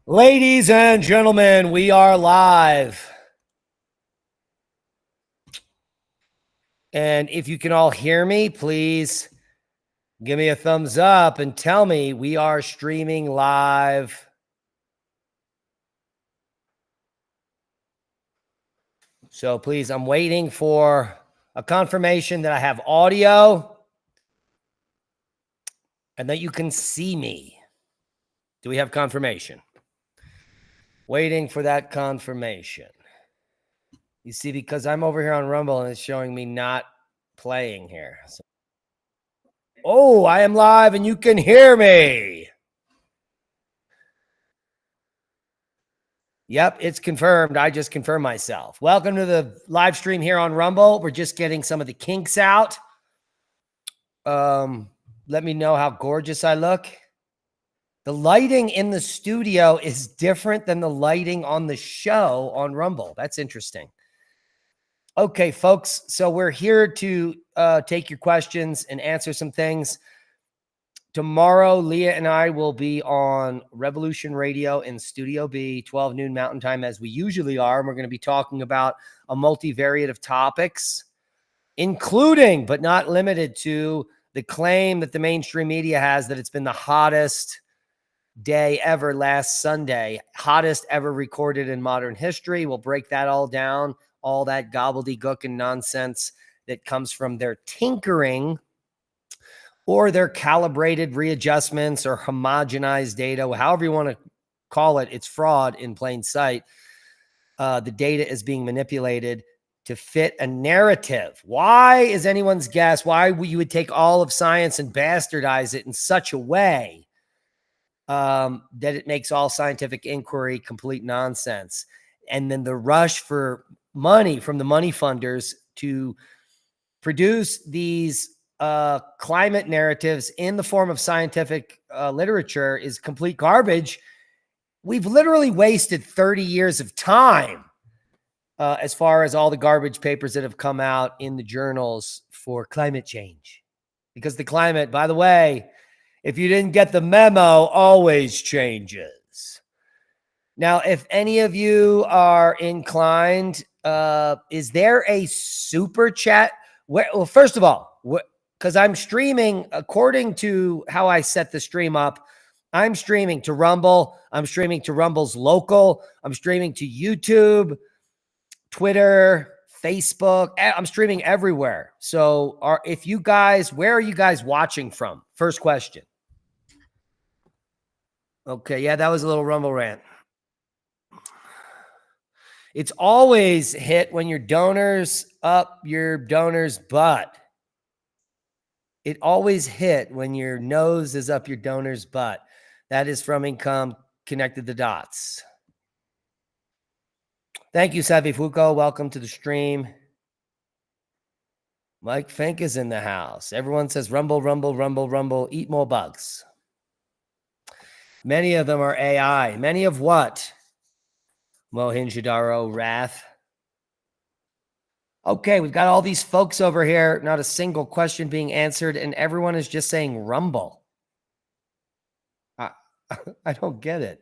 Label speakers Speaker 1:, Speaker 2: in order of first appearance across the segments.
Speaker 1: Ladies and gentlemen, we are live. And if you can all hear me, please give me a thumbs up and tell me we are streaming live. So please, I'm waiting for a confirmation that I have audio and that you can see me. Do we have confirmation? Waiting for that confirmation. You see, because I'm over here on Rumble and it's showing me not playing here. So, oh, I am live and you can hear me. Yep, it's confirmed. I just confirmed myself. Welcome to the live stream here on Rumble. We're just getting some of the kinks out. Let me know how gorgeous I look. The lighting in the studio is different than the lighting on the show on Rumble. That's interesting. Okay, folks. So we're here to take your questions and answer some things. Tomorrow, Leah and I will be on Revolution Radio in Studio B, 12 noon Mountain Time, as we usually are. And we're going to be talking about a multivariate of topics, including, but not limited to, the claim that the mainstream media has that it's been the hottest day ever last Sunday, hottest ever recorded in modern history. We'll break that all down, all that gobbledygook and nonsense that comes from their tinkering or their calibrated readjustments or homogenized data, however you want to call it. It's fraud in plain sight. The data is being manipulated to fit a narrative. Why is anyone's guess why you would take all of science and bastardize it in such a way that it makes all scientific inquiry complete nonsense? And then the rush for money from the money funders to produce these climate narratives in the form of scientific literature is complete garbage. We've literally wasted 30 years of time as far as all the garbage papers that have come out in the journals for climate change. Because the climate, by the way, if you didn't get the memo, always changes. Now, if any of you are inclined, is there a super chat? Well, first of all, because I'm streaming according to how I set the stream up, I'm streaming to Rumble. I'm streaming to Rumble's local. I'm streaming to YouTube, Twitter, Facebook. I'm streaming everywhere. So if you guys, where are you guys watching from? First question. Okay. Yeah, that was a little Rumble rant. It's always hit when your donor's up your donor's butt. It always hit when your nose is up your donor's butt. That is from Income Connected the Dots. Thank you, Savi Fuko. Welcome to the stream. Mike Fink is in the house. Everyone says rumble, rumble, rumble, rumble. Eat more bugs. Many of them are AI. Many of what? Mohenjo-daro Wrath. Okay, we've got all these folks over here. Not a single question being answered, and everyone is just saying rumble. I don't get it.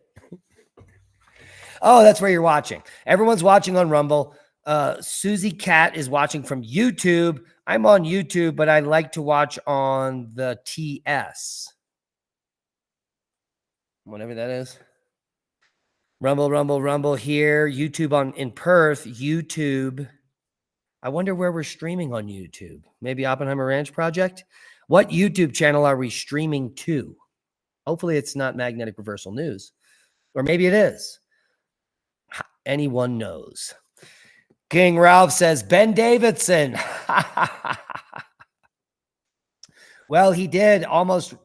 Speaker 1: Oh, that's where you're watching. Everyone's watching on Rumble. Susie Cat is watching from YouTube. I'm on YouTube, but I like to watch on the TS. Whatever that is. Rumble, rumble, rumble here. YouTube in Perth. YouTube. I wonder where we're streaming on YouTube. Maybe Oppenheimer Ranch Project? What YouTube channel are we streaming to? Hopefully it's not Magnetic Reversal News. Or maybe it is. Anyone knows. King Ralph says, Ben Davidson. Well, he did almost,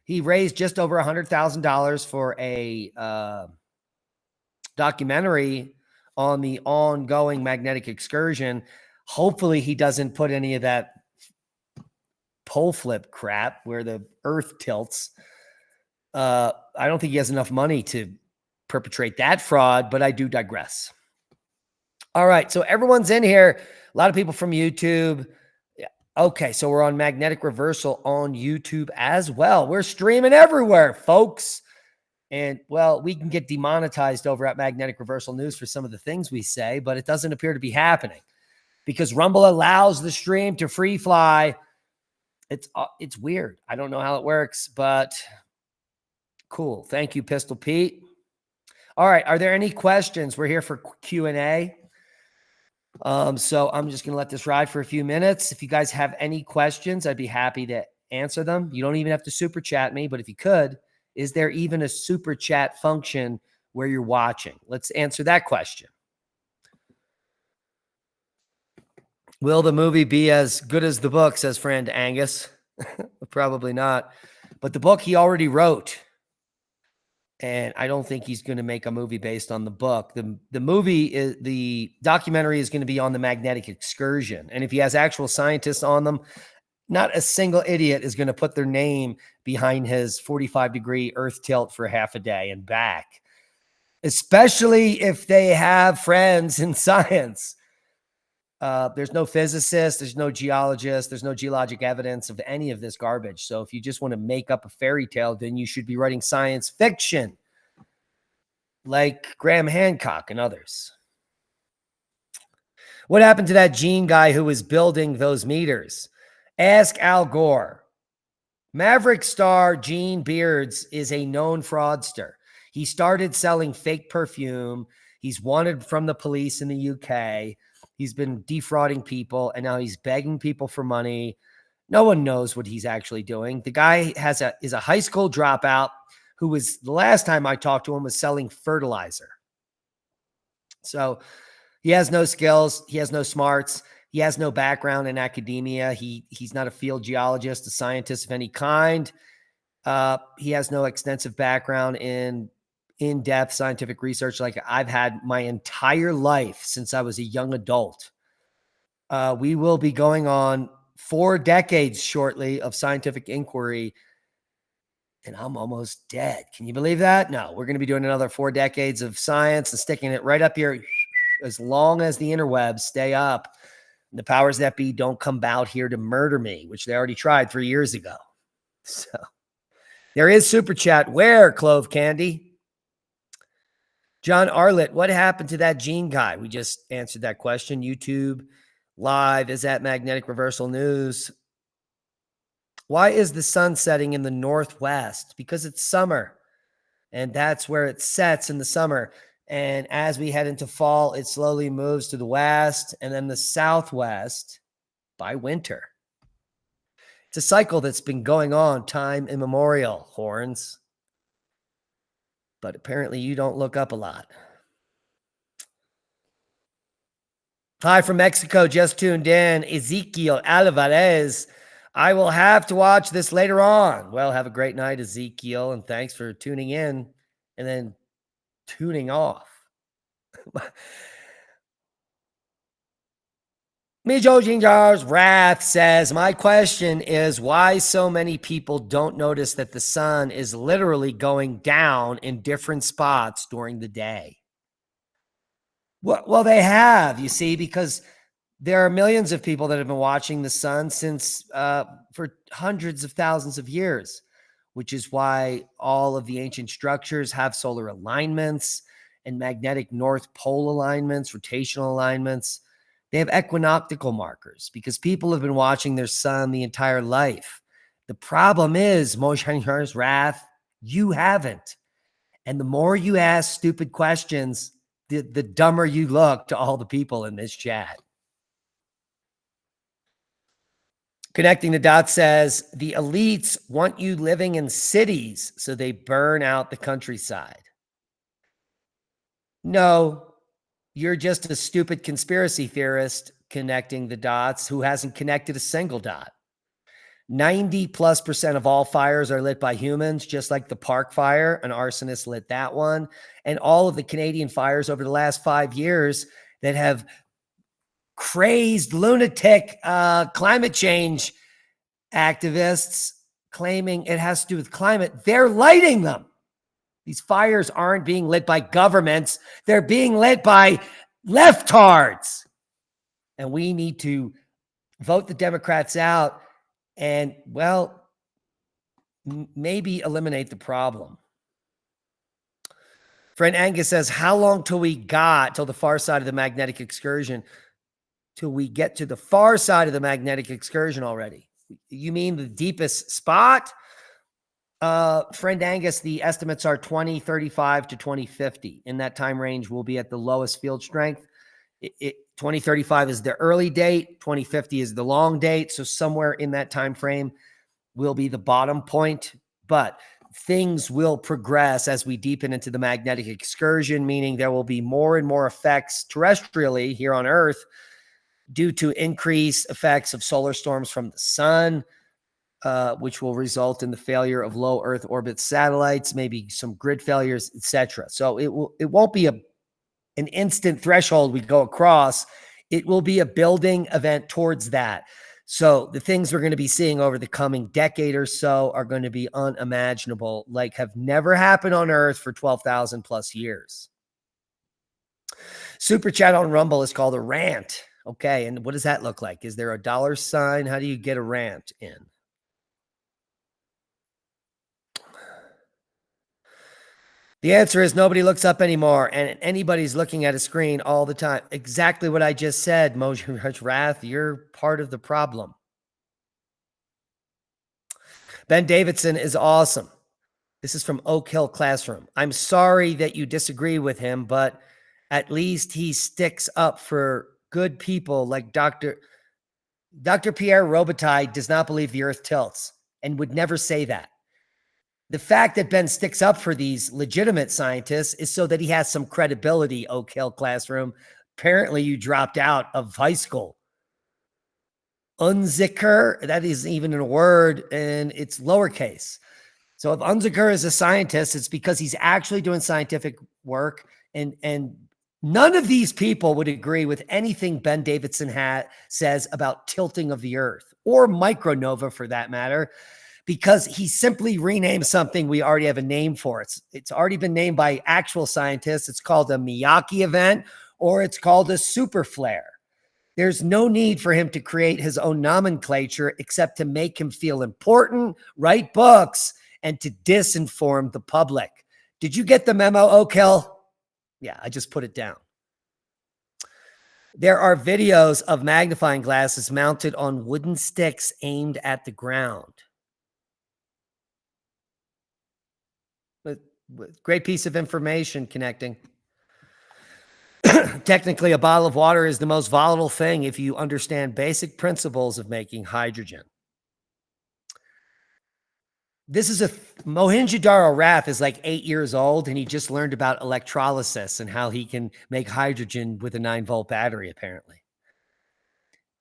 Speaker 1: he raised just over $100,000 for a documentary on the ongoing magnetic excursion. Hopefully he doesn't put any of that pole flip crap where the earth tilts. I don't think he has enough money to perpetrate that fraud, but I do digress. All right. So everyone's in here. A lot of people from YouTube. Yeah. Okay. So we're on Magnetic Reversal on YouTube as well. We're streaming everywhere, folks. And well, we can get demonetized over at Magnetic Reversal News for some of the things we say, but it doesn't appear to be happening because Rumble allows the stream to free fly. It's weird. I don't know how it works, but cool. Thank you, Pistol Pete. All right. Are there any questions? We're here for Q&A. So I'm just going to let this ride for a few minutes. If you guys have any questions, I'd be happy to answer them. You don't even have to super chat me, but if you could, is there even a super chat function where you're watching? Let's answer that question. Will the movie be as good as the book, says friend Angus? Probably not. But the book he already wrote. And I don't think he's going to make a movie based on the book. The documentary is going to be on the magnetic excursion. And if he has actual scientists on them, not a single idiot is going to put their name behind his 45-degree earth tilt for half a day and back, especially if they have friends in science. There's no physicist, there's no geologist, there's no geologic evidence of any of this garbage. So if you just want to make up a fairy tale, then you should be writing science fiction like Graham Hancock and others. What happened to that Gene guy who was building those meters? Ask Al Gore. Maverick star Gene Beards is a known fraudster. He started selling fake perfume. He's wanted from the police in the UK. He's been defrauding people, and now he's begging people for money. No one knows what he's actually doing. The guy is a high school dropout who was, the last time I talked to him, was selling fertilizer. So he has no skills. He has no smarts. He has no background in academia. He's not a field geologist, a scientist of any kind. He has no extensive background in in-depth scientific research like I've had my entire life since I was a young adult. We will be going on 4 decades shortly of scientific inquiry, and I'm almost dead. Can you believe that? No, we're going to be doing another 4 decades of science and sticking it right up here as long as the interwebs stay up. The powers that be don't come out here to murder me, which they already tried 3 years ago. So there is super chat. Where, Clove Candy? John Arlett, what happened to that Gene guy? We just answered that question. YouTube Live is at Magnetic Reversal News. Why is the sun setting in the northwest? Because it's summer, and that's where it sets in the summer. And as we head into fall, it slowly moves to the west and then the southwest by winter. It's a cycle that's been going on time immemorial, Horns. But apparently you don't look up a lot. Hi from Mexico, just tuned in. Ezekiel Alvarez. I will have to watch this later on. Well, have a great night, Ezekiel, and thanks for tuning in and then tuning off. Mijo Jinjar's Wrath says, my question is why so many people don't notice that the sun is literally going down in different spots during the day. Well, they have, you see, because there are millions of people that have been watching the sun since for hundreds of thousands of years, which is why all of the ancient structures have solar alignments and magnetic North Pole alignments, rotational alignments. They have equinoctial markers because people have been watching their sun the entire life. The problem is, Moshanjar's Wrath, you haven't. And the more you ask stupid questions, the dumber you look to all the people in this chat. Connecting the Dots says, the elites want you living in cities, so they burn out the countryside. No, you're just a stupid conspiracy theorist connecting the dots who hasn't connected a single dot. 90+% of all fires are lit by humans, just like the Park Fire. An arsonist lit that one. And all of the Canadian fires over the last 5 years that have crazed, lunatic climate change activists claiming it has to do with climate, they're lighting them. These fires aren't being lit by governments. They're being lit by leftards. And we need to vote the Democrats out and, well, maybe eliminate the problem. Friend Angus says, how long till we got till the far side of the magnetic excursion? Till we get to the far side of the magnetic excursion already? You mean the deepest spot? Friend Angus, the estimates are 2035 to 2050. In that time range, we'll be at the lowest field strength. 2035 is the early date. 2050 is the long date. So somewhere in that time frame will be the bottom point. But things will progress as we deepen into the magnetic excursion, meaning there will be more and more effects terrestrially here on Earth due to increased effects of solar storms from the sun, which will result in the failure of low Earth orbit satellites, maybe some grid failures, etc. So it won't be an instant threshold we go across. It will be a building event towards that. So the things we're going to be seeing over the coming decade or so are going to be unimaginable, like have never happened on Earth for 12,000 plus years. Super chat on Rumble is called a rant. Okay, and what does that look like? Is there a dollar sign? How do you get a rant in? The answer is nobody looks up anymore, and anybody's looking at a screen all the time. Exactly what I just said, Mojo Wrath. You're part of the problem. Ben Davidson is awesome. This is from Oak Hill Classroom. I'm sorry that you disagree with him, but at least he sticks up for good people like Dr. Pierre Robitaille does not believe the earth tilts and would never say that. The fact that Ben sticks up for these legitimate scientists is so that he has some credibility, Oak Hill Classroom. Apparently, you dropped out of high school. Unzicker, that isn't even a word, and it's lowercase. So if Unzicker is a scientist, it's because he's actually doing scientific work, and none of these people would agree with anything Ben Davidson says about tilting of the earth, or micronova for that matter, because he simply renamed something we already have a name for. It's already been named by actual scientists. It's called a Miyake event, or it's called a super flare. There's no need for him to create his own nomenclature except to make him feel important, write books, and to disinform the public. Did you get the memo, Oak Hill? Yeah, I just put it down. There are videos of magnifying glasses mounted on wooden sticks aimed at the ground. Great piece of information connecting. Technically, a bottle of water is the most volatile thing if you understand basic principles of making hydrogen. This is Mohenjo-Daro Raph is like 8 years old, and he just learned about electrolysis and how he can make hydrogen with a 9-volt battery, apparently.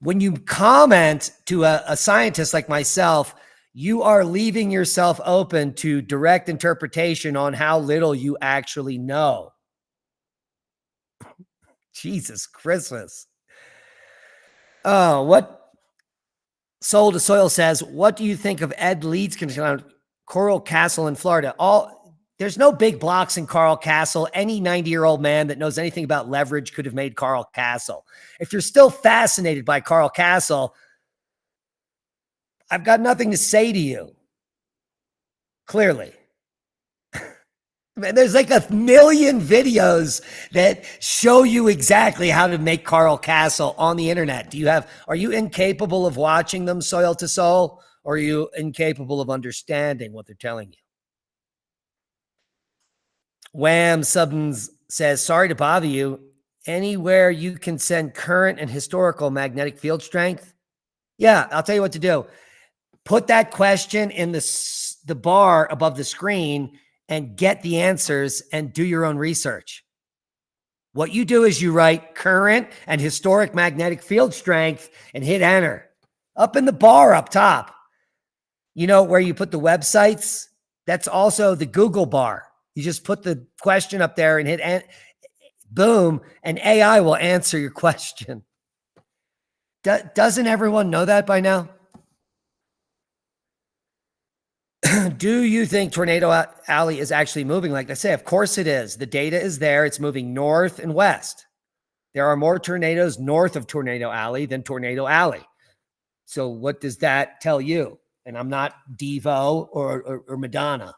Speaker 1: When you comment to a scientist like myself, you are leaving yourself open to direct interpretation on how little you actually know. Jesus Christmas. Oh, what Soul to Soil says, what do you think of Ed Leeds Coral Castle in Florida? There's no big blocks in Coral Castle. Any 90-year-old man that knows anything about leverage could have made Coral Castle. If you're still fascinated by Coral Castle, I've got nothing to say to you. Clearly. Man, there's like 1 million videos that show you exactly how to make Coral Castle on the internet. Are you incapable of watching them, Soil to Soul, or are you incapable of understanding what they're telling you? Wham Subbins says, sorry to bother you. Anywhere you can send current and historical magnetic field strength? Yeah, I'll tell you what to do. Put that question in the bar above the screen and get the answers and do your own research. What you do is you write current and historic magnetic field strength and hit enter. Up in the bar up top, you know where you put the websites? That's also the Google bar. You just put the question up there and hit enter. Boom, and AI will answer your question. Doesn't everyone know that by now? Do you think Tornado Alley is actually moving? Like I say, of course it is. The data is there. It's moving north and west. There are more tornadoes north of Tornado Alley than Tornado Alley. So what does that tell you? And I'm not Devo or Madonna.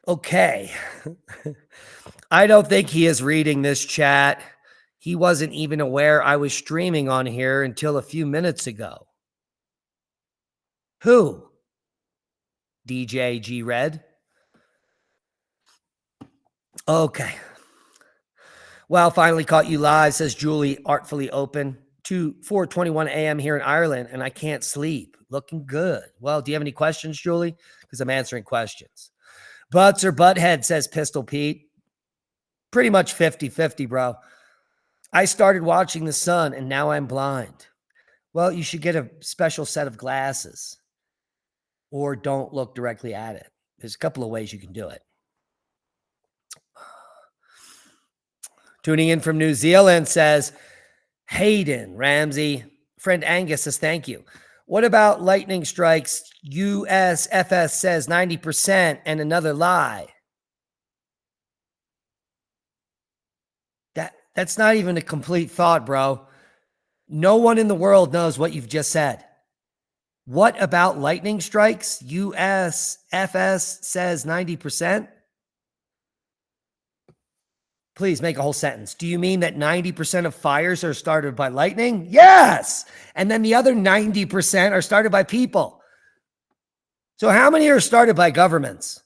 Speaker 1: Okay. I don't think he is reading this chat. He wasn't even aware I was streaming on here until a few minutes ago. Who? DJ G Red? Okay. Well, finally caught you live, says Julie, artfully open to 4:21 a.m. here in Ireland, and I can't sleep. Looking good. Well, do you have any questions, Julie? Because I'm answering questions. Butts or Butthead, says Pistol Pete. Pretty much 50-50, bro. I started watching the sun, and now I'm blind. Well, you should get a special set of glasses or don't look directly at it. There's a couple of ways you can do it. Tuning in from New Zealand says, Hayden Ramsey. Friend Angus says, thank you. What about lightning strikes? USFS says 90% and another lie. That's not even a complete thought, bro. No one in the world knows what you've just said. What about lightning strikes? USFS says 90%. Please make a whole sentence. Do you mean that 90% of fires are started by lightning? Yes. And then the other 90% are started by people. So how many are started by governments?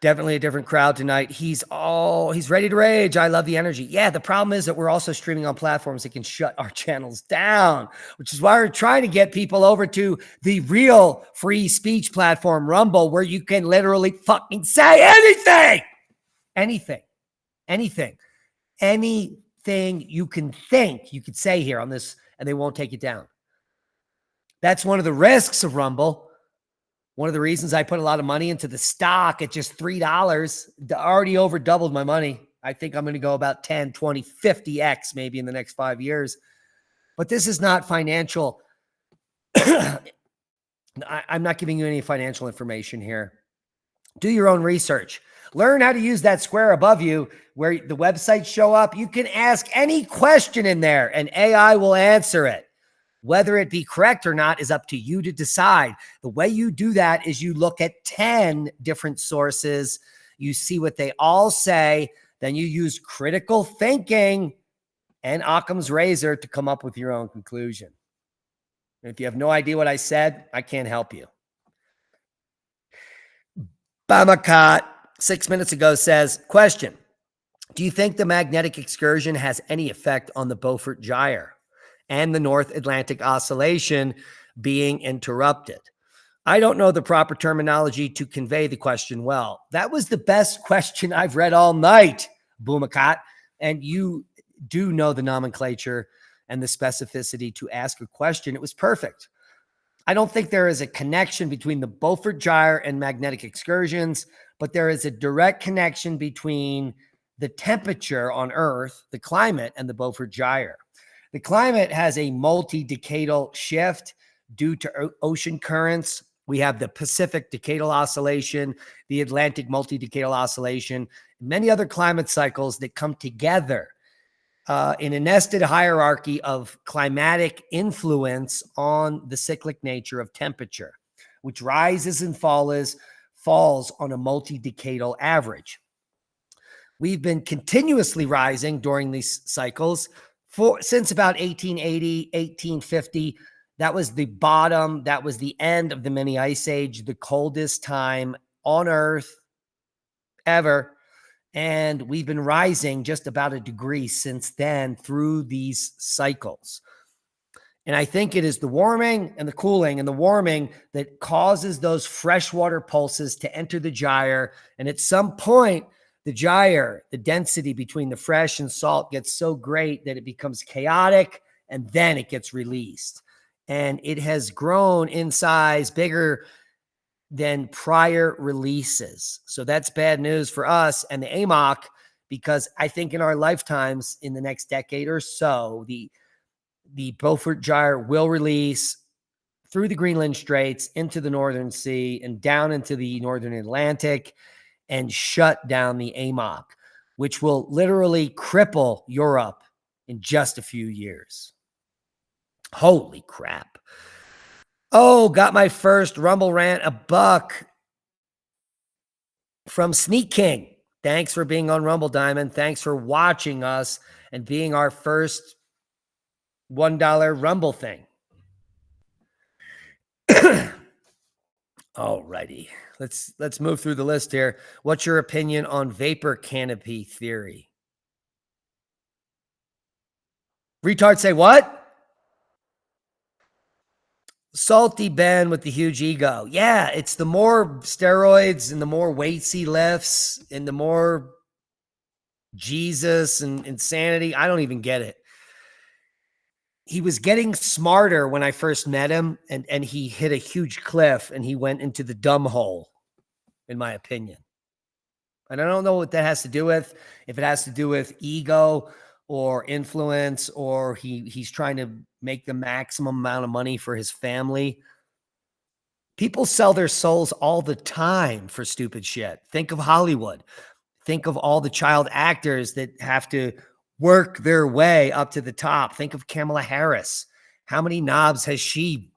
Speaker 1: Definitely a different crowd tonight. He's ready to rage. I love the energy. Yeah, the problem is that we're also streaming on platforms that can shut our channels down, which is why we're trying to get people over to the real free speech platform, Rumble, where you can literally fucking say anything. Anything you can think, you could say here on this, and they won't take it down. That's one of the risks of Rumble. One of the reasons I put a lot of money into the stock at just $3, already over doubled my money. I think I'm going to go about 10, 20, 50x maybe in the next 5 years. But this is not financial. I'm not giving you any financial information here. Do your own research. Learn how to use that square above you where the websites show up. You can ask any question in there and AI will answer it. Whether it be correct or not is up to you to decide. The way you do that is you look at 10 different sources. You see what they all say. Then you use critical thinking and Occam's razor to come up with your own conclusion. If you have no idea what I said, I can't help you. Bamakat 6 minutes ago says, question, do you think the magnetic excursion has any effect on the Beaufort Gyre and the North Atlantic Oscillation being interrupted? I don't know the proper terminology to convey the question well. That was the best question I've read all night, Boomakat. And you do know the nomenclature and the specificity to ask a question. It was perfect. I don't think there is a connection between the Beaufort Gyre and magnetic excursions, but there is a direct connection between the temperature on Earth, the climate, and the Beaufort Gyre. The climate has a multi-decadal shift due to ocean currents. We have the Pacific Decadal Oscillation, the Atlantic Multi-Decadal Oscillation, and many other climate cycles that come together in a nested hierarchy of climatic influence on the cyclic nature of temperature, which rises and falls on a multi-decadal average. We've been continuously rising during these cycles since about 1880, 1850. That was the bottom. That was the end of the mini ice age, the coldest time on Earth ever. And we've been rising just about a degree since then through these cycles. And I think it is the warming and the cooling and the warming that causes those freshwater pulses to enter the gyre. And at some point, the gyre, the density between the fresh and salt gets so great that it becomes chaotic and then it gets released. And it has grown in size bigger than prior releases. So that's bad news for us and the AMOC, because I think in our lifetimes, in the next decade or so, the Beaufort Gyre will release through the Greenland Straits into the Northern Sea and down into the Northern Atlantic and shut down the AMOC, which will literally cripple Europe in just a few years. Holy crap. Oh, got my first Rumble rant, $1 from Sneak King. Thanks for being on Rumble, Diamond. Thanks for watching us and being our first $1 Rumble thing. Alrighty. Let's move through the list here. What's your opinion on vapor canopy theory? Retards say what? Salty Ben with the huge ego. Yeah, it's the more steroids and the more weights he lifts and the more Jesus and insanity. I don't even get it. He was getting smarter when I first met him, and he hit a huge cliff and he went into the dumb hole, in my opinion. And I don't know what that has to do with, if it has to do with ego or influence, or he's trying to make the maximum amount of money for his family. People sell their souls all the time for stupid shit. Think of Hollywood. Think of all the child actors that have to work their way up to the top. Think of Kamala Harris. How many knobs has she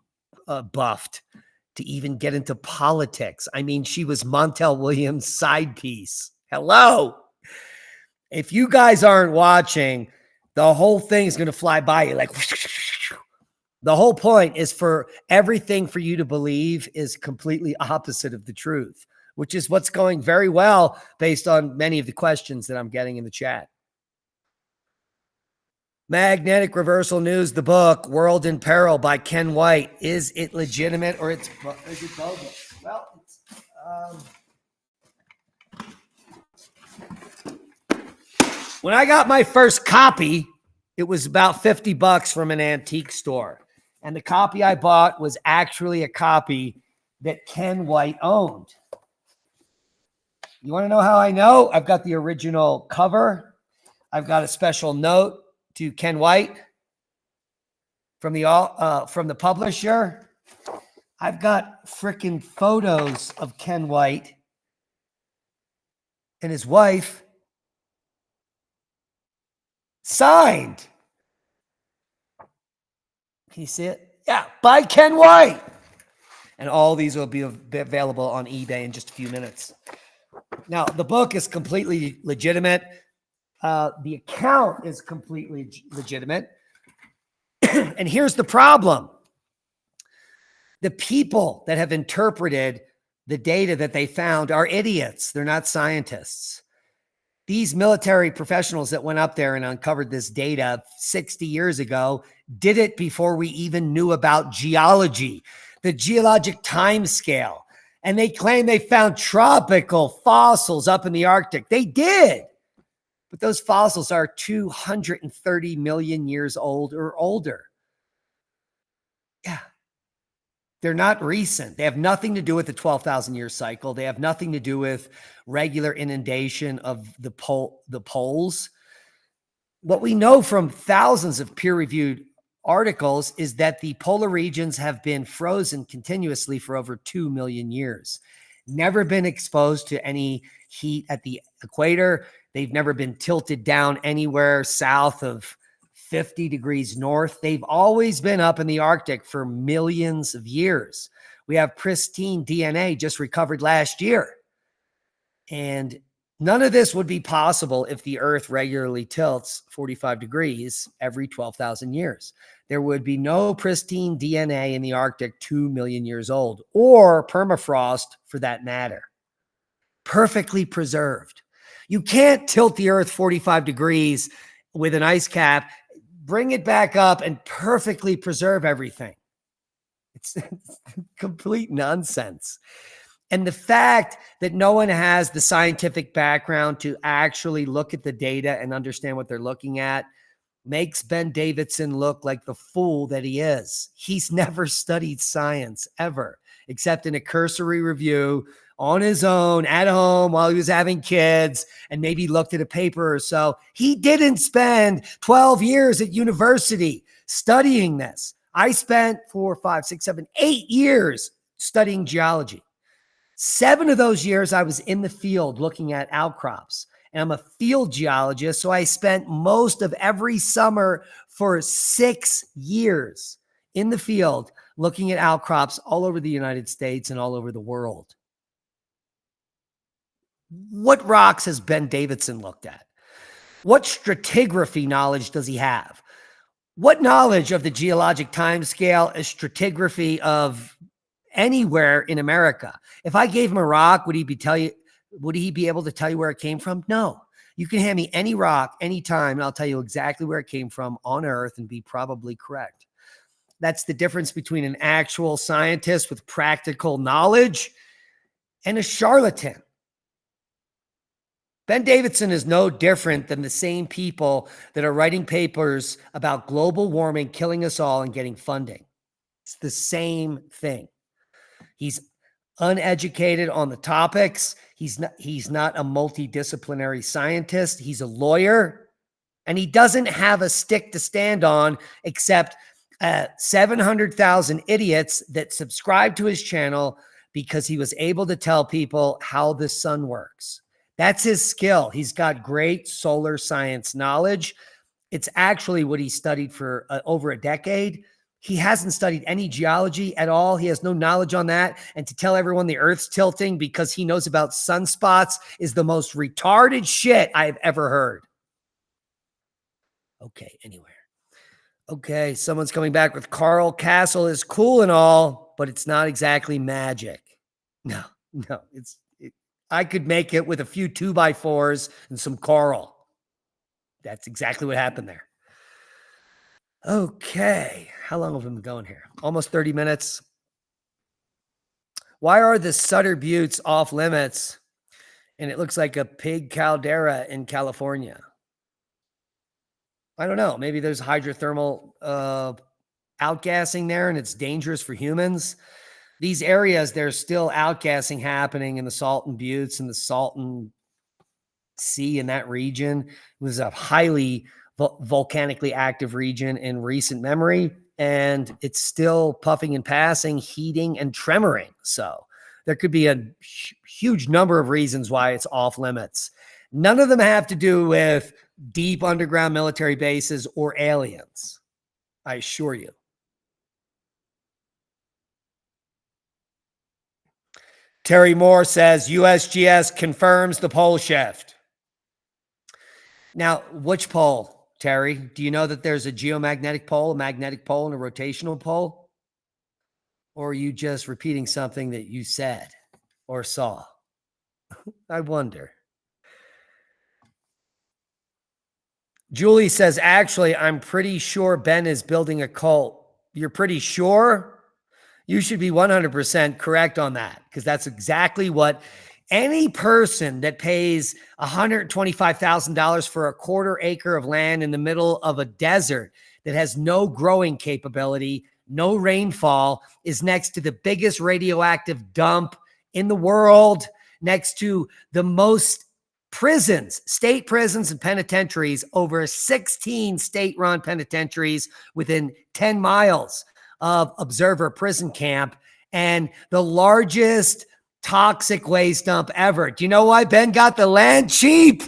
Speaker 1: buffed to even get into politics? I mean, she was Montel Williams' side piece. Hello. If you guys aren't watching, the whole thing is going to fly by you like the whole point is for everything for you to believe is completely opposite of the truth, which is what's going very well based on many of the questions that I'm getting in the chat. Magnetic Reversal News, the book, World in Peril by Ken White. Is it legitimate or is it bogus? Well, when I got my first copy, it was about $50 from an antique store. And the copy I bought was actually a copy that Ken White owned. You want to know how I know? I've got the original cover. I've got a special note to Ken White from the publisher. I've got freaking photos of Ken White and his wife signed. Can you see it? Yeah, by Ken White. And all these will be available on eBay in just a few minutes. Now, the book is completely legitimate. The account is completely legitimate. And here's the problem. The people that have interpreted the data that they found are idiots. They're not scientists. These military professionals that went up there and uncovered this data 60 years ago did it before we even knew about geology, the geologic time scale. And they claim they found tropical fossils up in the Arctic. They did. But those fossils are 230 million years old or older. Yeah. They're not recent. They have nothing to do with the 12,000 year cycle. They have nothing to do with regular inundation of the poles. What we know from thousands of peer-reviewed articles is that the polar regions have been frozen continuously for over 2 million years. Never been exposed to any heat at the equator. They've never been tilted down anywhere south of 50 degrees north. They've always been up in the Arctic for millions of years. We have pristine DNA just recovered last year. And none of this would be possible if the Earth regularly tilts 45 degrees every 12,000 years. There would be no pristine DNA in the Arctic 2 million years old, or permafrost for that matter. Perfectly preserved. You can't tilt the Earth 45 degrees with an ice cap, bring it back up, and perfectly preserve everything. It's complete nonsense. And the fact that no one has the scientific background to actually look at the data and understand what they're looking at makes Ben Davidson look like the fool that he is. He's never studied science ever, except in a cursory review on his own at home while he was having kids and maybe looked at a paper or so. He didn't spend 12 years at university studying this. I spent 4, 5, 6, 7, 8 years studying geology. 7 of those years I was in the field looking at outcrops. and I'm a field geologist. So I spent most of every summer for 6 years in the field looking at outcrops all over the United States and all over the world. What rocks has Ben Davidson looked at? What stratigraphy knowledge does he have? What knowledge of the geologic timescale is stratigraphy of anywhere in America? If I gave him a rock, would he be able to tell you where it came from? No. You can hand me any rock anytime, and I'll tell you exactly where it came from on Earth and be probably correct. That's the difference between an actual scientist with practical knowledge and a charlatan. Ben Davidson is no different than the same people that are writing papers about global warming, killing us all, and getting funding. It's the same thing. He's uneducated on the topics. He's not a multidisciplinary scientist. He's a lawyer, and he doesn't have a stick to stand on except 700,000 idiots that subscribe to his channel because he was able to tell people how the sun works. That's his skill. He's got great solar science knowledge. It's actually what he studied for over a decade. He hasn't studied any geology at all. He has no knowledge on that. And to tell everyone the Earth's tilting because he knows about sunspots is the most retarded shit I've ever heard. Okay, anywhere. Okay, someone's coming back with Carl Castle is cool and all, but it's not exactly magic. No, I could make it with a few 2x4s and some coral. That's exactly what happened there. Okay. How long have we been going here? Almost 30 minutes. Why are the Sutter Buttes off limits? And it looks like a pig caldera in California. I don't know. Maybe there's hydrothermal outgassing there and it's dangerous for humans. These areas, there's still outgassing happening in the Salton Buttes and the Salton Sea in that region. It was a highly volcanically active region in recent memory, and it's still puffing and passing, heating and tremoring. So there could be a huge number of reasons why it's off limits. None of them have to do with deep underground military bases or aliens, I assure you. Terry Moore says USGS confirms the pole shift. Now, which pole, Terry? Do you know that there's a geomagnetic pole, a magnetic pole, and a rotational pole? Or are you just repeating something that you said or saw? I wonder. Julie says, actually, I'm pretty sure Ben is building a cult. You're pretty sure? You should be 100% correct on that, because that's exactly what any person that pays $125,000 for a quarter acre of land in the middle of a desert that has no growing capability, no rainfall, is next to the biggest radioactive dump in the world, next to the most prisons, state prisons and penitentiaries, over 16 state-run penitentiaries within 10 miles of Observer Prison Camp, and the largest toxic waste dump ever. Do you know why Ben got the land cheap?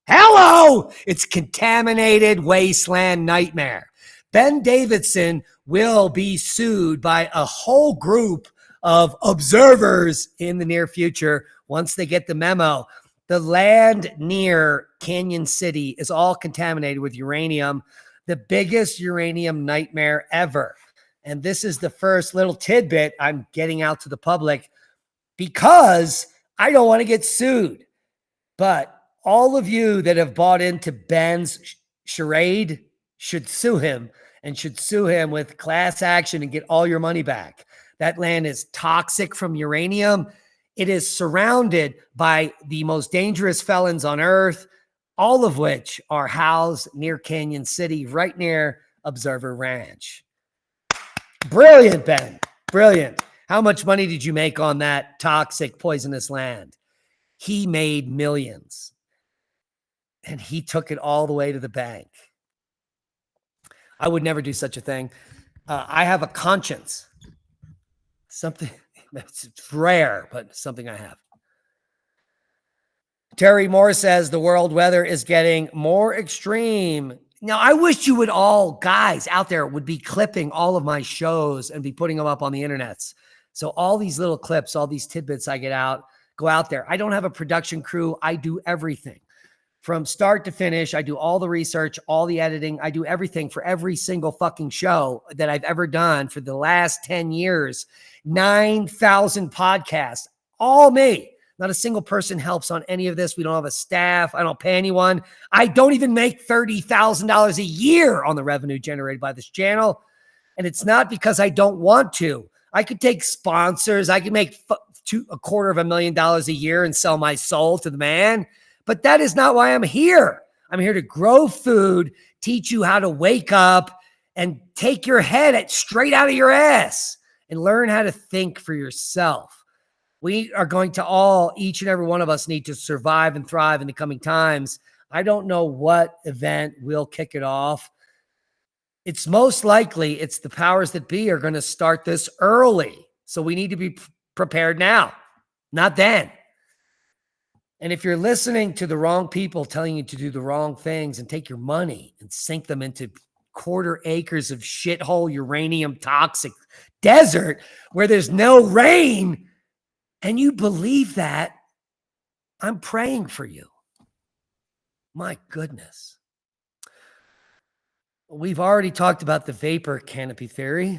Speaker 1: Hello! It's contaminated wasteland nightmare. Ben Davidson will be sued by a whole group of observers in the near future once they get the memo. The land near Canyon City is all contaminated with uranium, the biggest uranium nightmare ever. And this is the first little tidbit I'm getting out to the public because I don't want to get sued. But all of you that have bought into Ben's charade should sue him, and should sue him with class action and get all your money back. That land is toxic from uranium. It is surrounded by the most dangerous felons on earth, all of which are housed near Canyon City, right near Observer Ranch. Brilliant, Ben. Brilliant. How much money did you make on that toxic, poisonous land? He made millions. And he took it all the way to the bank. I would never do such a thing. I have a conscience. Something that's rare, but something I have. Terry Moore says the world weather is getting more extreme. Now, I wish you would all, guys out there, would be clipping all of my shows and be putting them up on the internets. So all these little clips, all these tidbits I get out, go out there. I don't have a production crew. I do everything from start to finish. I do all the research, all the editing. I do everything for every single fucking show that I've ever done for the last 10 years. 9,000 podcasts, all me. Not a single person helps on any of this. We don't have a staff. I don't pay anyone. I don't even make $30,000 a year on the revenue generated by this channel. And it's not because I don't want to. I could take sponsors. I could make $250,000 a year and sell my soul to the man. But that is not why I'm here. I'm here to grow food, teach you how to wake up and take your head straight out of your ass and learn how to think for yourself. We are going to each and every one of us need to survive and thrive in the coming times. I don't know what event will kick it off. It's most likely it's the powers that be are going to start this early. So we need to be prepared now, not then. And if you're listening to the wrong people telling you to do the wrong things and take your money and sink them into quarter acres of shithole uranium toxic desert where there's no rain, and you believe that, I'm praying for you. My goodness. We've already talked about the vapor canopy theory.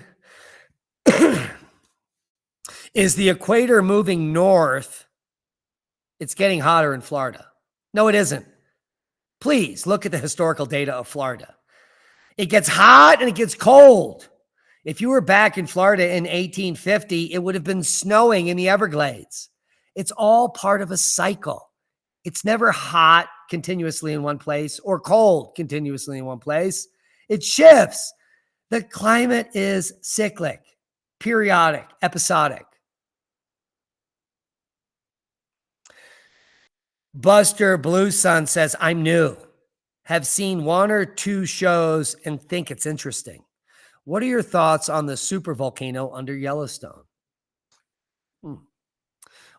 Speaker 1: Is the equator moving north? It's getting hotter in Florida. No, it isn't. Please look at the historical data of Florida. It gets hot and it gets cold. If you were back in Florida in 1850, it would have been snowing in the Everglades. It's all part of a cycle. It's never hot continuously in one place or cold continuously in one place. It shifts. The climate is cyclic, periodic, episodic. Buster Blue Sun says, I'm new. Have seen one or two shows and think it's interesting. What are your thoughts on the supervolcano under Yellowstone?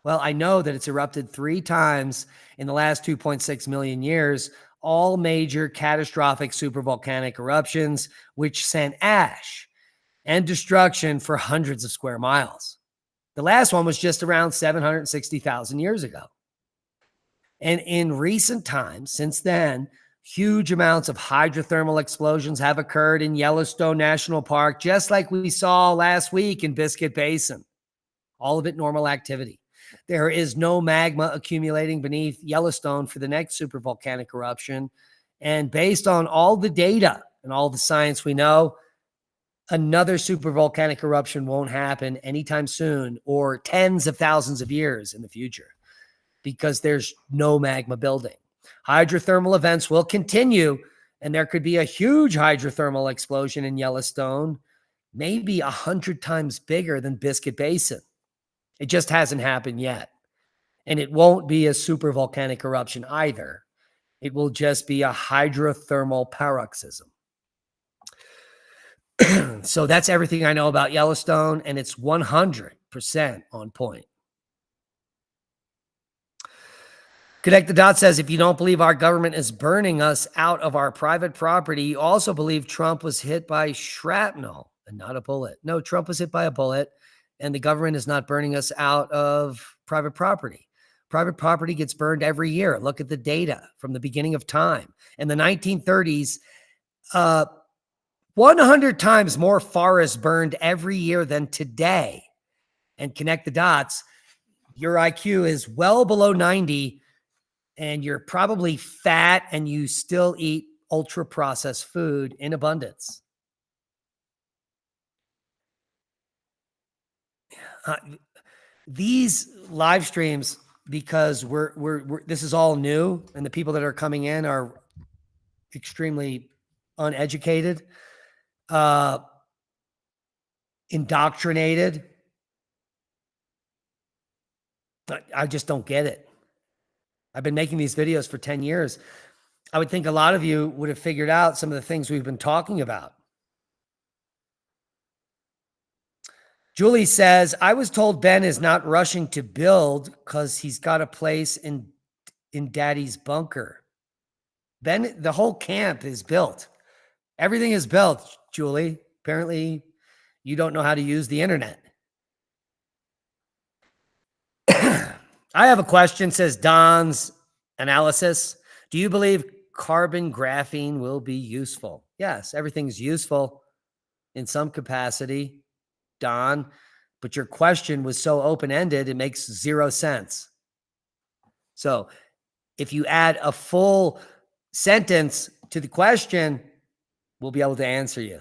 Speaker 1: Well, I know that it's erupted 3 times in the last 2.6 million years, all major catastrophic supervolcanic eruptions, which sent ash and destruction for hundreds of square miles. The last one was just around 760,000 years ago. And in recent times, since then, huge amounts of hydrothermal explosions have occurred in Yellowstone National Park, just like we saw last week in Biscuit Basin. All of it normal activity. There is no magma accumulating beneath Yellowstone for the next supervolcanic eruption. And based on all the data and all the science we know, another supervolcanic eruption won't happen anytime soon or tens of thousands of years in the future because there's no magma building. Hydrothermal events will continue, and there could be a huge hydrothermal explosion in Yellowstone, maybe 100 times bigger than Biscuit Basin. It just hasn't happened yet. And it won't be a supervolcanic eruption either. It will just be a hydrothermal paroxysm. So that's everything I know about Yellowstone, and it's 100% on point. Connect the Dot says, if you don't believe our government is burning us out of our private property, you also believe Trump was hit by shrapnel and not a bullet. No, Trump was hit by a bullet, and the government is not burning us out of private property. Private property gets burned every year. Look at the data from the beginning of time. In the 1930s, 100 times more forests burned every year than today. And connect the dots. Your IQ is well below 90, and you're probably fat, and you still eat ultra-processed food in abundance. These live streams, because we're this is all new, and the people that are coming in are extremely uneducated, indoctrinated. I just don't get it. I've been making these videos for 10 years. I would think a lot of you would have figured out some of the things we've been talking about. Julie says, I was told Ben is not rushing to build because he's got a place in in Daddy's bunker. Ben, the whole camp is built. Everything is built, Julie. Apparently, you don't know how to use the internet. I have a question, says Don's analysis. Do you believe carbon graphene will be useful? Yes, everything's useful in some capacity, Don, but your question was so open-ended, it makes zero sense. So if you add a full sentence to the question, we'll be able to answer you.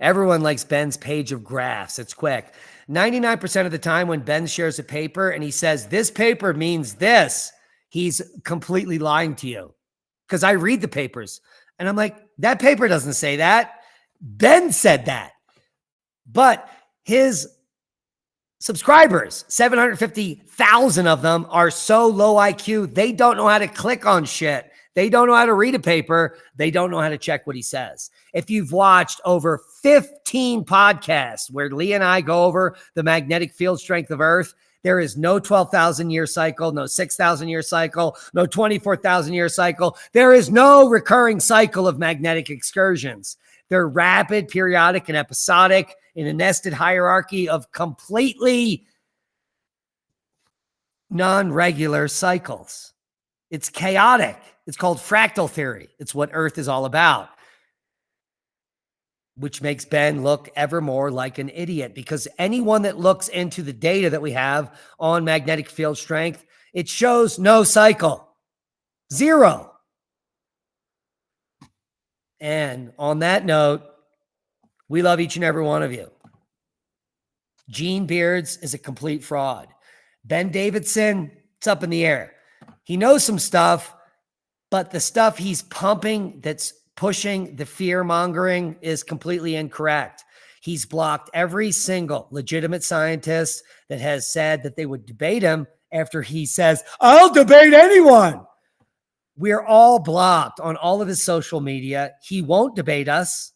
Speaker 1: Everyone likes Ben's page of graphs. It's quick. 99% of the time when Ben shares a paper and he says, this paper means this, he's completely lying to you. Because I read the papers and I'm like, that paper doesn't say that. Ben said that. But his subscribers, 750,000 of them, are so low IQ, they don't know how to click on shit. They don't know how to read a paper. They don't know how to check what he says. If you've watched over 15 podcasts where Lee and I go over the magnetic field strength of Earth, there is no 12,000 year cycle, no 6,000 year cycle, no 24,000 year cycle. There is no recurring cycle of magnetic excursions. They're rapid, periodic, and episodic in a nested hierarchy of completely non-regular cycles. It's chaotic. It's called fractal theory. It's what Earth is all about, which makes Ben look ever more like an idiot, because anyone that looks into the data that we have on magnetic field strength, it shows no cycle. Zero. And on that note, we love each and every one of you. Gene Beards is a complete fraud. Ben Davidson, it's up in the air. He knows some stuff, but the stuff he's pumping that's pushing the fear mongering is completely incorrect. He's blocked every single legitimate scientist that has said that they would debate him after he says, I'll debate anyone. We're all blocked on all of his social media. He won't debate us.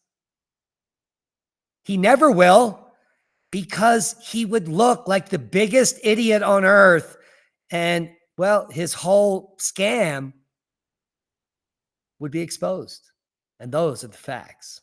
Speaker 1: He never will, because he would look like the biggest idiot on earth. And, well, his whole scam would be exposed. And those are the facts.